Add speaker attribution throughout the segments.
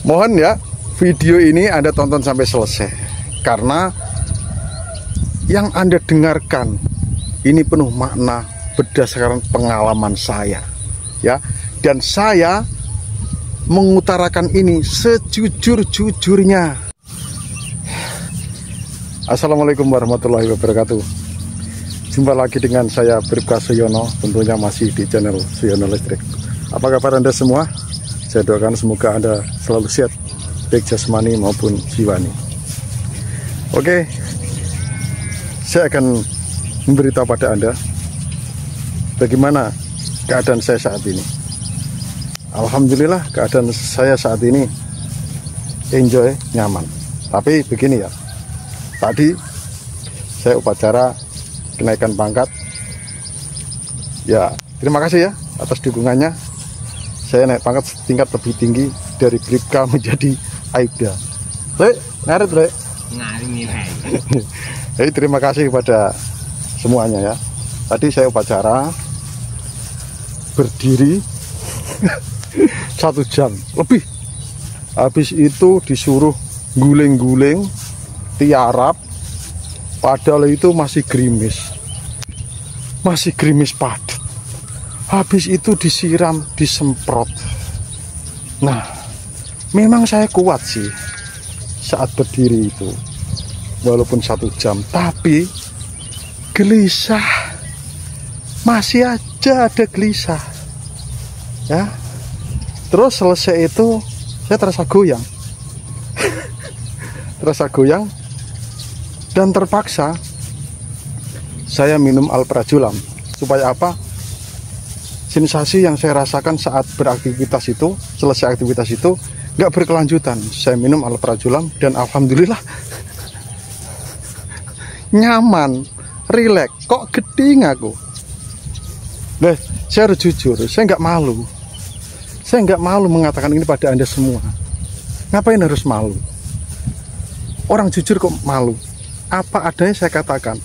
Speaker 1: Mohon ya, video ini Anda tonton sampai selesai, karena yang Anda dengarkan ini penuh makna berdasarkan pengalaman saya, ya. Dan saya mengutarakan ini sejujur-jujurnya. Assalamualaikum warahmatullahi wabarakatuh. Jumpa lagi dengan saya Bribka Suyono, tentunya masih di channel Suyono Listrik. Apa kabar Anda semua? Saya doakan semoga Anda selalu sehat, baik jasmani maupun jiwani. Oke, saya akan memberitahu pada Anda bagaimana keadaan saya saat ini. Alhamdulillah keadaan saya saat ini enjoy, nyaman. Tapi begini ya, tadi saya upacara kenaikan pangkat. Ya, terima kasih ya atas dukungannya. Saya naik pangkat tingkat lebih tinggi dari Bribka menjadi Aibda. Ngarit, Rek. Jadi terima kasih kepada semuanya ya. Tadi saya upacara berdiri 1 jam lebih. Habis itu disuruh guling-guling, tiarap, padahal itu masih gerimis padat. Habis itu disiram, disemprot. Nah, memang saya kuat sih saat berdiri itu, walaupun 1 jam, tapi gelisah, masih aja ada gelisah ya. Terus selesai itu saya terasa goyang dan terpaksa saya minum alprazolam. Supaya apa? Sensasi yang saya rasakan saat beraktivitas itu, selesai aktivitas itu nggak berkelanjutan. Saya minum alprazolam dan alhamdulillah nyaman, rileks. Kok geding aku? Nah, saya harus jujur, saya nggak malu. Saya nggak malu mengatakan ini pada Anda semua. Ngapain harus malu? Orang jujur kok malu? Apa adanya saya katakan.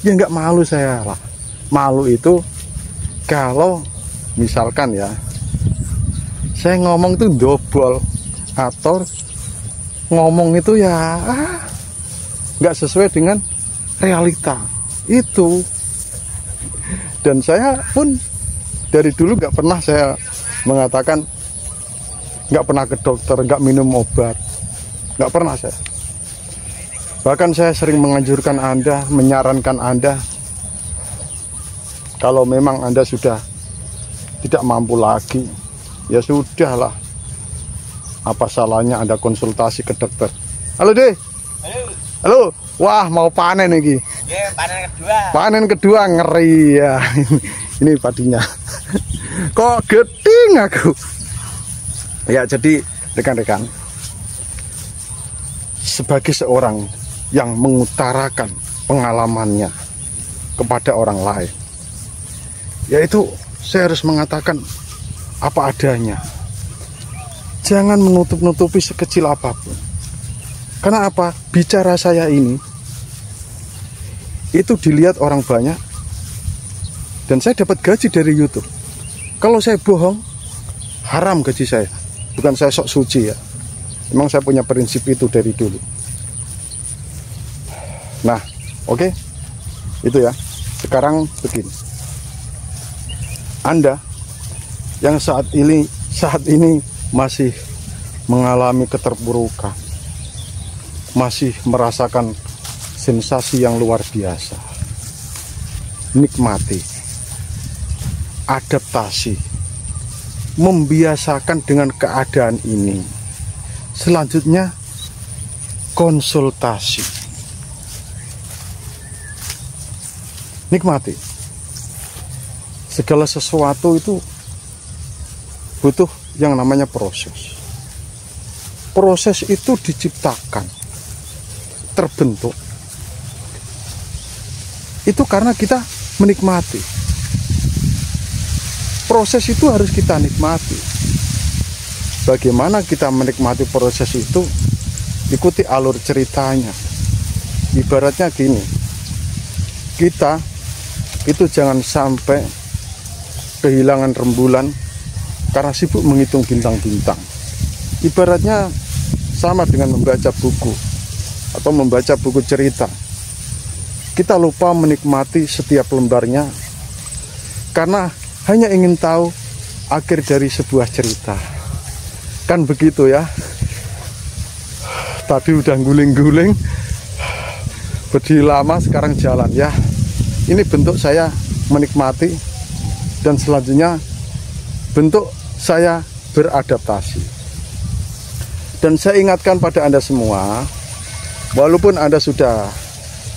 Speaker 1: Ya nggak malu saya lah. Malu itu kalau misalkan ya, saya ngomong itu dobol atau ngomong itu ya nggak sesuai dengan realita itu. Dan saya pun dari dulu nggak pernah saya mengatakan, nggak pernah ke dokter, nggak minum obat, nggak pernah saya. Bahkan saya sering menganjurkan Anda, menyarankan Anda, kalau memang Anda sudah tidak mampu lagi, ya sudahlah. Apa salahnya Anda konsultasi ke dokter? Halo Deh. Halo. Wah, mau panen nih.
Speaker 2: Ya, panen kedua.
Speaker 1: Panen kedua, ngeri ya. Ini padinya. Kok geding aku. Ya, jadi rekan-rekan, sebagai seorang yang mengutarakan pengalamannya kepada orang lain, yaitu saya harus mengatakan apa adanya. Jangan menutup-nutupi sekecil apapun. Karena apa? Bicara saya ini itu dilihat orang banyak, dan saya dapat gaji dari YouTube. Kalau saya bohong, haram gaji saya. Bukan saya sok suci ya, memang saya punya prinsip itu dari dulu. Nah, oke, itu ya. Sekarang begini, Anda yang saat ini masih mengalami keterpurukan, masih merasakan sensasi yang luar biasa, nikmati, adaptasi, membiasakan dengan keadaan ini. Selanjutnya konsultasi, nikmati. Segala sesuatu itu butuh yang namanya proses. Proses itu diciptakan, terbentuk, itu karena kita menikmati. Proses itu harus kita nikmati. Bagaimana kita menikmati proses itu? Ikuti alur ceritanya. Ibaratnya gini, kita itu jangan sampai kehilangan rembulan karena sibuk menghitung bintang-bintang. ibaratnya sama dengan membaca buku atau membaca buku cerita. Kita lupa menikmati setiap lembarnya karena hanya ingin tahu akhir dari sebuah cerita. Kan begitu ya. Tadi udah guling-guling, berdiri lama, sekarang jalan ya. Ini bentuk saya menikmati, dan selanjutnya bentuk saya beradaptasi. Dan saya ingatkan pada Anda semua, walaupun Anda sudah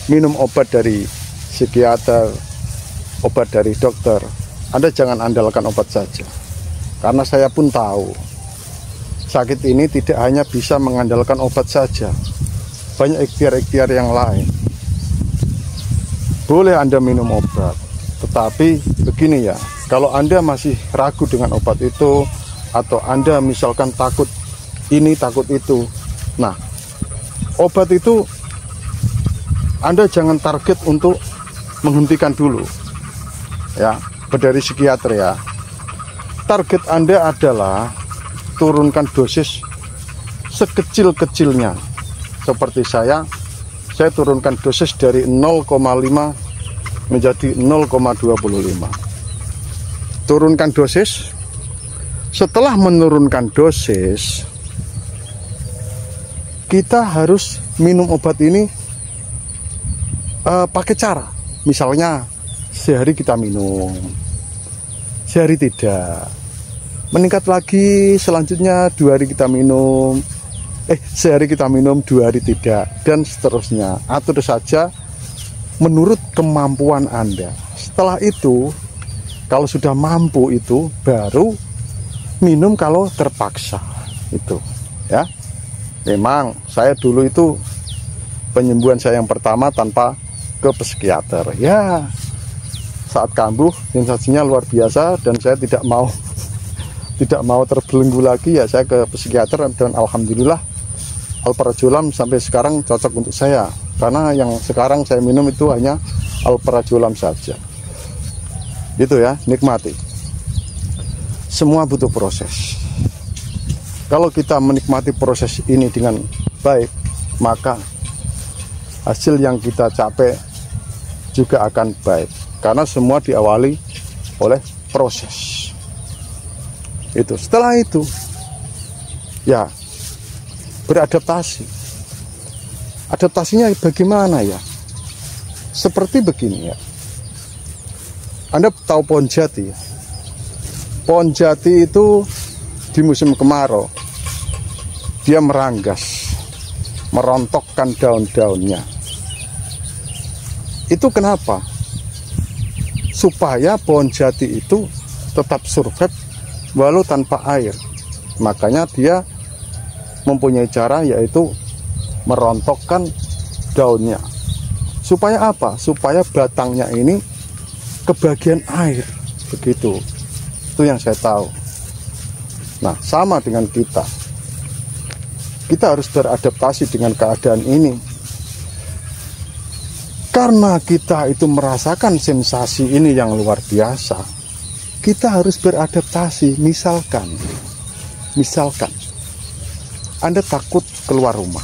Speaker 1: minum obat dari psikiater, obat dari dokter, Anda jangan andalkan obat saja. Karena saya pun tahu, sakit ini tidak hanya bisa mengandalkan obat saja. Banyak ikhtiar-ikhtiar yang lain. Boleh Anda minum obat, tetapi begini ya, kalau Anda masih ragu dengan obat itu, atau Anda misalkan takut ini, takut itu, nah, obat itu Anda jangan target untuk menghentikan dulu ya, dari psikiater ya. Target Anda adalah turunkan dosis sekecil-kecilnya. Seperti saya turunkan dosis dari 0,5 menjadi 0,25. Turunkan dosis. Setelah menurunkan dosis, kita harus minum obat ini pakai cara. Misalnya sehari kita minum, sehari tidak. Meningkat lagi, selanjutnya 2 hari kita minum, sehari kita minum, 2 hari tidak, dan seterusnya. Atur saja menurut kemampuan Anda. Setelah itu, kalau sudah mampu itu, baru minum kalau terpaksa. Itu ya. Memang saya dulu itu penyembuhan saya yang pertama tanpa ke psikiater ya. Saat kambuh sensasinya luar biasa, dan saya tidak mau terbelenggu lagi ya, saya ke psikiater, dan alhamdulillah alprazolam sampai sekarang cocok untuk saya, karena yang sekarang saya minum itu hanya alprazolam saja. Gitu ya, nikmati. Semua butuh proses. Kalau kita menikmati proses ini dengan baik, maka hasil yang kita capai juga akan baik, karena semua diawali oleh proses. Itu setelah itu ya beradaptasi. Adaptasinya bagaimana ya? Seperti begini ya. Anda tahu pohon jati ya? Pohon jati itu di musim kemarau dia meranggas, merontokkan daun-daunnya. Itu kenapa? Supaya pohon jati itu tetap survive walau tanpa air. Makanya dia mempunyai cara, yaitu merontokkan daunnya. Supaya apa? Supaya batangnya ini kebagian air. Begitu. Itu yang saya tahu. Nah, sama dengan kita. Kita harus beradaptasi dengan keadaan ini. Karena kita itu merasakan sensasi ini yang luar biasa, kita harus beradaptasi. Misalkan Anda takut keluar rumah,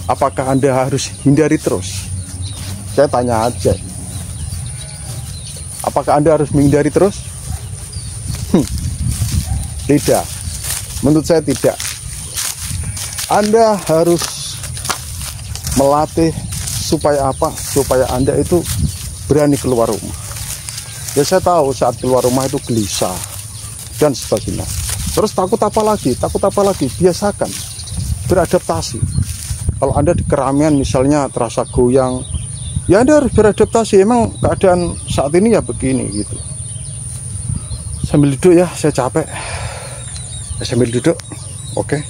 Speaker 1: apakah Anda harus hindari terus? Saya tanya aja, apakah Anda harus menghindari terus? Tidak, menurut saya tidak. Anda harus melatih supaya apa? Supaya Anda itu berani keluar rumah. Ya, saya tahu saat keluar rumah itu gelisah dan sebagainya. Terus takut apa lagi? Takut apa lagi? Biasakan beradaptasi. Kalau Anda di keramaian misalnya terasa goyang, ya Anda harus beradaptasi. Emang keadaan saat ini ya begini gitu. Sambil duduk ya, saya capek. Sambil duduk, oke.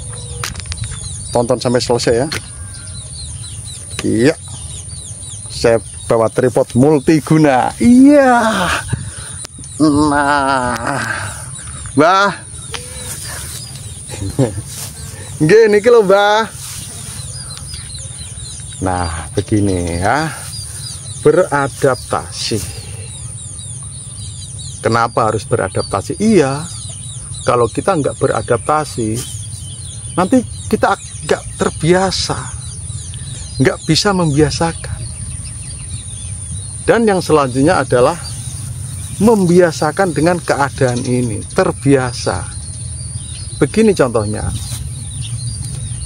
Speaker 1: Tonton sampai selesai ya. Iya, saya bawa tripod multiguna. Iya. Nah, Mbah. Gini kalau Mbah. Nah, begini ya. Beradaptasi. Kenapa harus beradaptasi? Iya. kalau kita nggak beradaptasi, nanti kita nggak terbiasa, nggak bisa membiasakan. Dan yang selanjutnya adalah membiasakan dengan keadaan ini, terbiasa. Begini contohnya,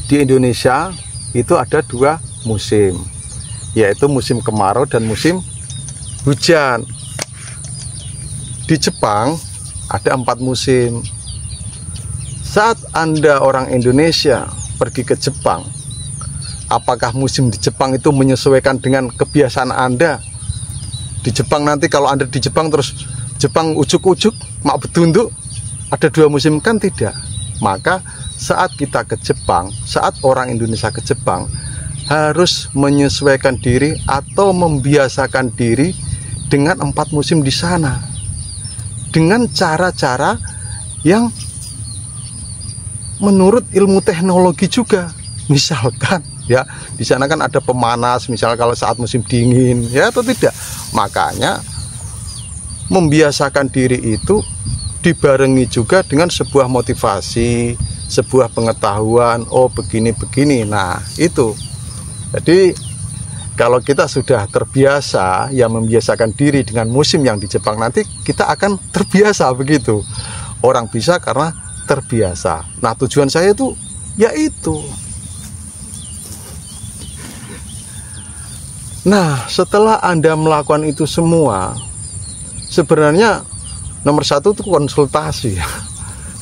Speaker 1: di Indonesia itu ada 2 musim, yaitu musim kemarau dan musim hujan. Di Jepang ada 4 musim. Saat Anda orang Indonesia pergi ke Jepang, apakah musim di Jepang itu menyesuaikan dengan kebiasaan Anda? Di Jepang nanti kalau Anda di Jepang terus Jepang ujuk-ujuk mak betunduk ada 2 musim, kan tidak. Maka saat kita ke Jepang, saat orang Indonesia ke Jepang, harus menyesuaikan diri atau membiasakan diri dengan 4 musim di sana, dengan cara-cara yang menurut ilmu teknologi juga. Misalkan ya, di sana kan ada pemanas, misal kalau saat musim dingin, ya atau tidak. Makanya membiasakan diri itu dibarengi juga dengan sebuah motivasi, sebuah pengetahuan, oh begini-begini. Nah, itu. Jadi kalau kita sudah terbiasa, ya membiasakan diri dengan musim yang di Jepang, nanti kita akan terbiasa begitu. Orang bisa karena terbiasa. Nah, tujuan saya itu yaitu. Nah, setelah Anda melakukan itu semua, sebenarnya nomor 1 itu konsultasi.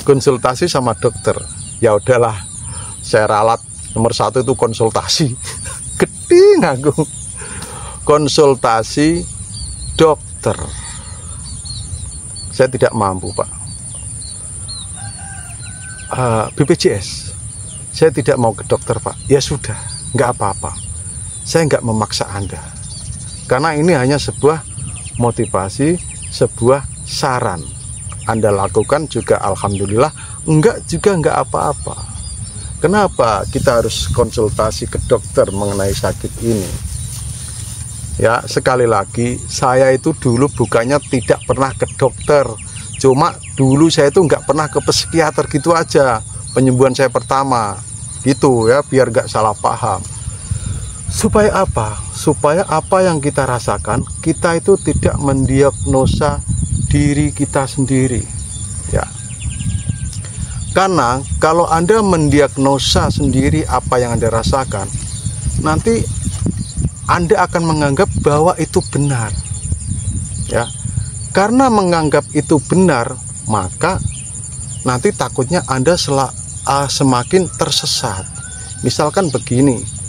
Speaker 1: Konsultasi sama dokter. Ya udahlah, saya ralat nomor 1 itu konsultasi. Geding aku. Konsultasi dokter. Saya tidak mampu, Pak. BPJS, saya tidak mau ke dokter, Pak. Ya sudah, nggak apa-apa. Saya nggak memaksa Anda, karena ini hanya sebuah motivasi, sebuah saran. Anda lakukan juga alhamdulillah, enggak juga nggak apa-apa. Kenapa kita harus konsultasi ke dokter mengenai sakit ini? Ya, sekali lagi, saya itu dulu bukannya tidak pernah ke dokter, cuma dulu saya itu nggak pernah ke psikiater gitu aja. Penyembuhan saya pertama gitu ya, biar nggak salah paham. Supaya apa? Supaya apa yang kita rasakan, kita itu tidak mendiagnosa diri kita sendiri ya. Karena kalau Anda mendiagnosa sendiri apa yang Anda rasakan, nanti Anda akan menganggap bahwa itu benar ya. Karena menganggap itu benar, maka nanti takutnya Anda semakin tersesat. Misalkan begini,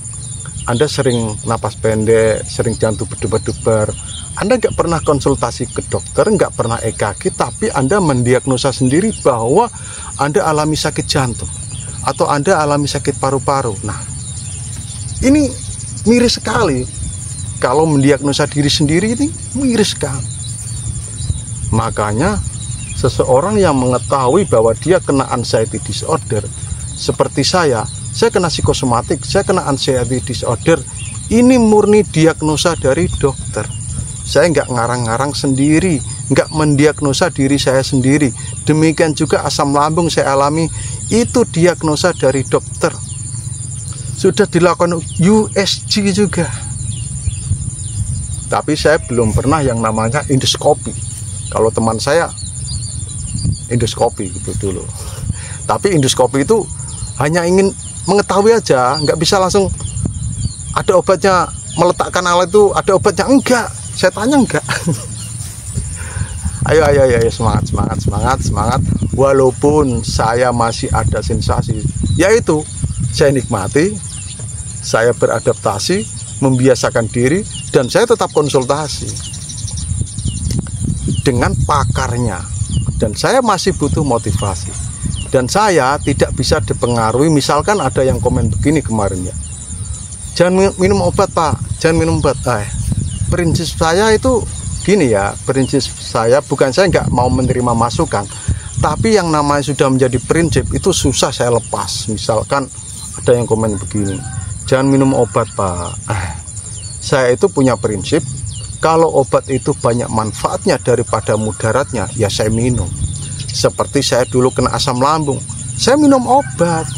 Speaker 1: Anda sering napas pendek, sering jantung berdebar-debar, Anda nggak pernah konsultasi ke dokter, nggak pernah EKG, tapi Anda mendiagnosa sendiri bahwa Anda alami sakit jantung atau Anda alami sakit paru-paru. Nah, ini miris sekali. Kalau mendiagnosa diri sendiri ini miris sekali. Makanya seseorang yang mengetahui bahwa dia kena anxiety disorder, seperti saya kena psikosomatik, saya kena anxiety disorder, ini murni diagnosa dari dokter. Saya nggak ngarang-ngarang sendiri, nggak mendiagnosa diri saya sendiri. Demikian juga asam lambung saya alami, itu diagnosa dari dokter. Sudah dilakukan USG juga. Tapi saya belum pernah yang namanya endoskopi. Kalau teman saya endoskopi gitu dulu. Tapi endoskopi itu hanya ingin mengetahui aja, nggak bisa langsung ada obatnya, meletakkan alat itu ada obatnya, enggak. Saya tanya enggak. Ayo semangat. Walaupun saya masih ada sensasi, yaitu saya nikmati, saya beradaptasi, membiasakan diri, dan saya tetap konsultasi dengan pakarnya. Dan saya masih butuh motivasi. Dan saya tidak bisa dipengaruhi. Misalkan ada yang komen begini kemarin ya, jangan minum obat Pak, jangan minum obat. Prinsip saya itu gini ya, prinsip saya, bukan saya nggak mau menerima masukan, tapi yang namanya sudah menjadi prinsip itu susah saya lepas. Misalkan ada yang komen begini, jangan minum obat Pak. Saya itu punya prinsip, kalau obat itu banyak manfaatnya daripada mudaratnya, ya saya minum. Seperti saya dulu kena asam lambung, saya minum obat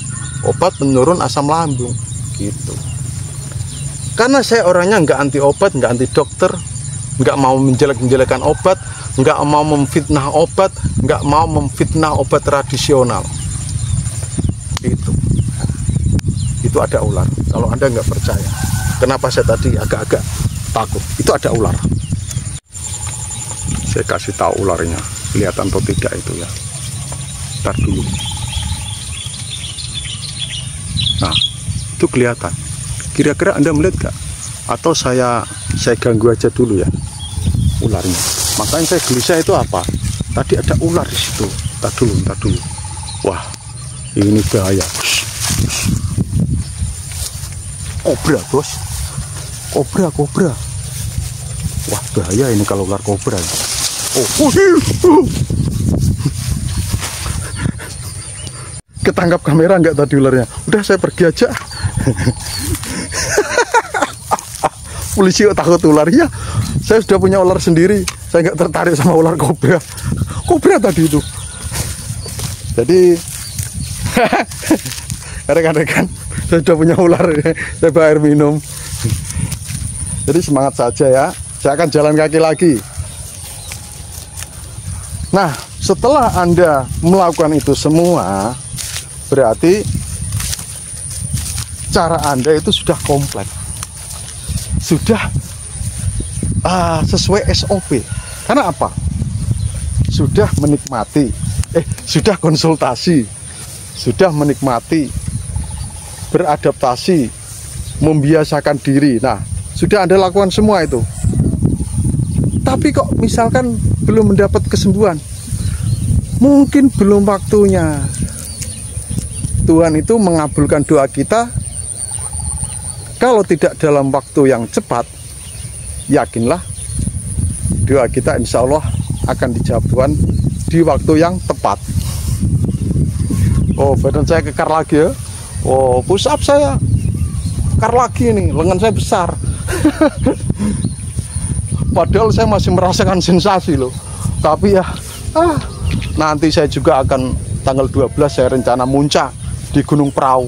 Speaker 1: penurun asam lambung gitu. Karena saya orangnya nggak anti obat, nggak anti dokter, nggak mau menjelek-menjelekan obat, nggak mau memfitnah obat, nggak mau memfitnah obat tradisional. Itu ada ular. Kalau Anda nggak percaya, kenapa saya tadi agak-agak takut? Itu ada ular. Saya kasih tahu ularnya, kelihatan atau tidak itu ya. Ntar dulu. Nah, itu kelihatan. Kira-kira Anda melihat gak? Atau saya ganggu aja dulu ya ularnya. Makanya saya gelisah itu apa? Tadi ada ular di situ. Ntar dulu. Wah, ini bahaya. Kobra, bos. Kobra. Wah, bahaya ini kalau ular kobra. Ketangkap kamera nggak tadi ularnya? Udah, saya pergi aja. Polisi takut ularnya. Saya sudah punya ular sendiri. Saya nggak tertarik sama ular kobra. Kobra tadi itu. Jadi rekan-rekan, saya sudah punya ular. Saya bawa air minum. Jadi semangat saja ya. Saya akan jalan kaki lagi. Nah, setelah Anda melakukan itu semua, berarti cara Anda itu sudah komplek, sudah sesuai SOP. Karena apa? Sudah menikmati, sudah konsultasi, sudah menikmati, beradaptasi, membiasakan diri. Nah, sudah Anda lakukan semua itu. Tapi kok misalkan belum mendapat kesembuhan, mungkin belum waktunya. Tuhan itu mengabulkan doa kita. Kalau tidak dalam waktu yang cepat, yakinlah doa kita insya Allah akan dijawab Tuhan di waktu yang tepat. Oh, badan saya kekar lagi ya. Oh, push up saya kekar lagi nih, lengan saya besar. Padahal saya masih merasakan sensasi loh. Tapi ya, nanti saya juga akan tanggal 12 saya rencana muncak di Gunung Prau.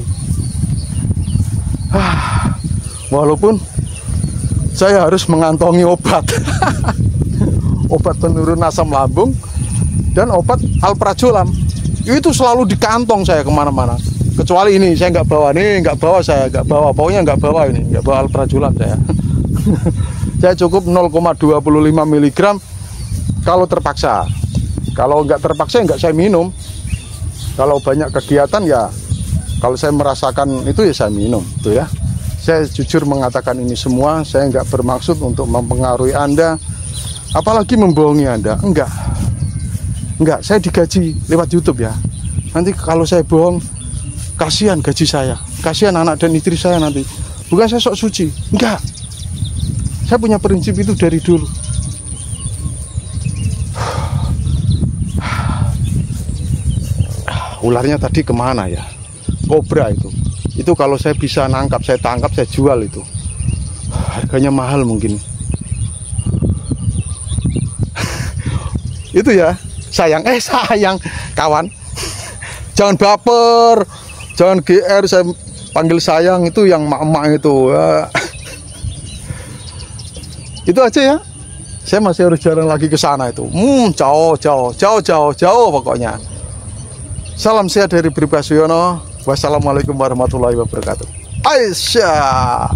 Speaker 1: Walaupun saya harus mengantongi obat. Obat penurun asam lambung dan obat alprazolam. Itu selalu di kantong saya kemana-mana. Kecuali ini saya nggak bawa nih, nggak bawa. Pokoknya nggak bawa ini, nggak bawa alprazolam saya. Saya cukup 0,25 mg kalau terpaksa. Kalau nggak terpaksa nggak saya minum. Kalau banyak kegiatan ya, kalau saya merasakan itu ya saya minum, tuh ya. Saya jujur mengatakan ini semua, saya nggak bermaksud untuk mempengaruhi Anda, apalagi membohongi Anda. Enggak, saya digaji lewat YouTube ya. Nanti kalau saya bohong, kasihan gaji saya, kasihan anak dan istri saya nanti. Bukan saya sok suci, enggak. Saya punya prinsip itu dari dulu. Ularnya tadi kemana ya? Kobra itu. Itu kalau saya bisa nangkap, saya tangkap, saya jual itu. Harganya mahal mungkin. Itu ya, sayang kawan. Jangan baper, jangan GR, saya panggil sayang itu yang emak-emak itu. Itu aja ya. Saya masih harus jalan lagi ke sana itu. Jauh pokoknya. Salam sehat dari Bribka Suyono. Wassalamualaikum warahmatullahi wabarakatuh. Aisyah.